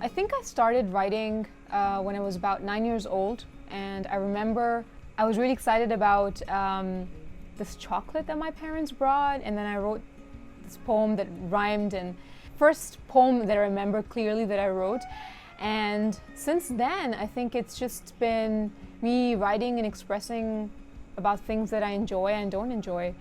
I think I started writing when I was about 9 years old, and I remember I was really excited about this chocolate that my parents brought, and then I wrote this poem that rhymed, and first poem that I remember clearly that I wrote. And since then, I think it's just been me writing and expressing about things that I enjoy and don't enjoy.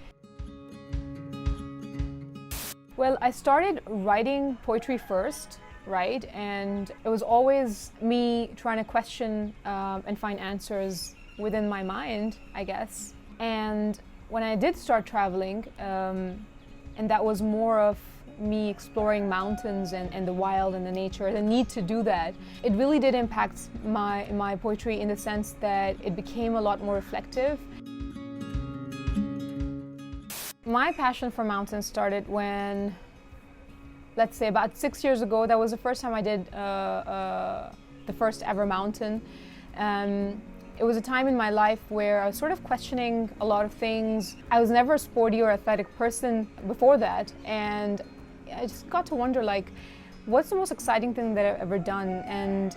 Well, I started writing poetry first, right? And it was always me trying to question and find answers within my mind, I guess. And when I did start traveling, and that was more of me exploring mountains and the wild and the nature, the need to do that, it really did impact my poetry in the sense that it became a lot more reflective. My passion for mountains started when, let's say about 6 years ago, that was the first time I did the first ever mountain. It was a time in my life where I was sort of questioning a lot of things. I was never a sporty or athletic person before that, and I just got to wonder, like, what's the most exciting thing that I've ever done? And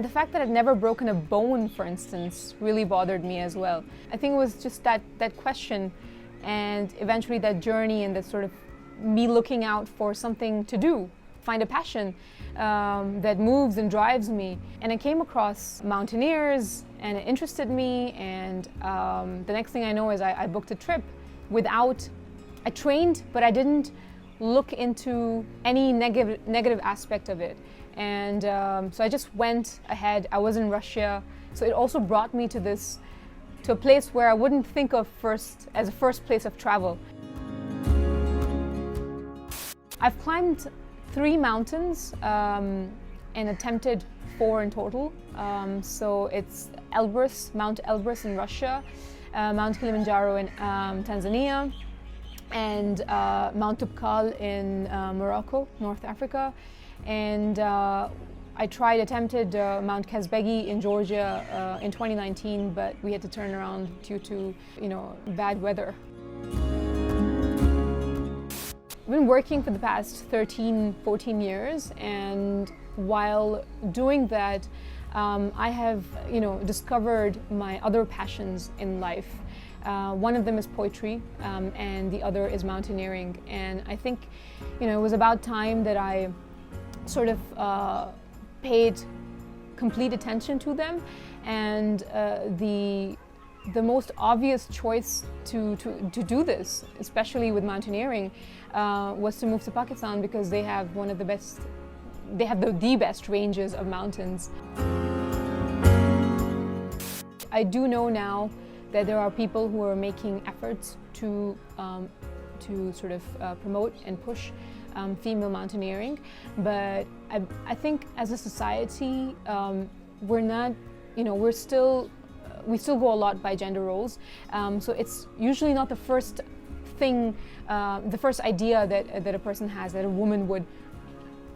the fact that I'd never broken a bone, for instance, really bothered me as well. I think it was just that question, and eventually that journey and that sort of me looking out for something to do, find a passion that moves and drives me. And I came across mountaineers, and it interested me, and the next thing I know is I booked a trip I trained, but I didn't look into any negative aspect of it. And so I just went ahead. I was in Russia, so it also brought me to a place where I wouldn't think of as a first place of travel. I've climbed 3 mountains and attempted 4 in total. So it's Mount Elbrus in Russia, Mount Kilimanjaro in Tanzania, and Mount Tubkal in Morocco, North Africa. And I attempted Mount Kazbegi in Georgia in 2019, but we had to turn around due to, bad weather. I've been working for the past 13, 14 years, and while doing that, I have, discovered my other passions in life. One of them is poetry, and the other is mountaineering. And I think, it was about time that I sort of paid complete attention to them. And the most obvious choice to do this, especially with mountaineering, was to move to Pakistan, because they have the best ranges of mountains. I do know now that there are people who are making efforts to sort of promote and push female mountaineering, but I think as a society, we're not, we still go a lot by gender roles. So it's usually not the first thing, the first idea that a person has, that a woman would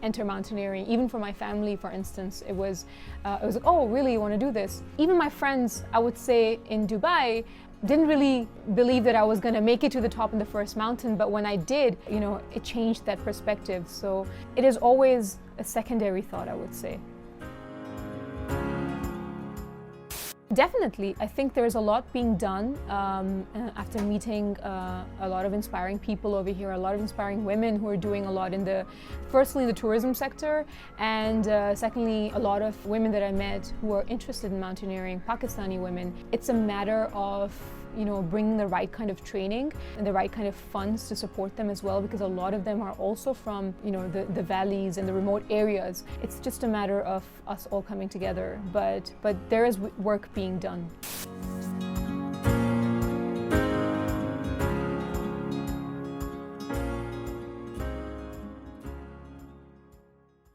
enter mountaineering. Even for my family, for instance, it was like, oh, really, you want to do this? Even my friends, I would say, in Dubai, didn't really believe that I was going to make it to the top of the first mountain, but when I did, it changed that perspective. So it is always a secondary thought, I would say. Definitely, I think there's a lot being done after meeting a lot of inspiring people over here, a lot of inspiring women who are doing a lot firstly the tourism sector, and secondly, a lot of women that I met who are interested in mountaineering, Pakistani women. It's a matter of bringing the right kind of training and the right kind of funds to support them as well, because a lot of them are also from the valleys and the remote areas. It's just a matter of us all coming together, but there is work being done.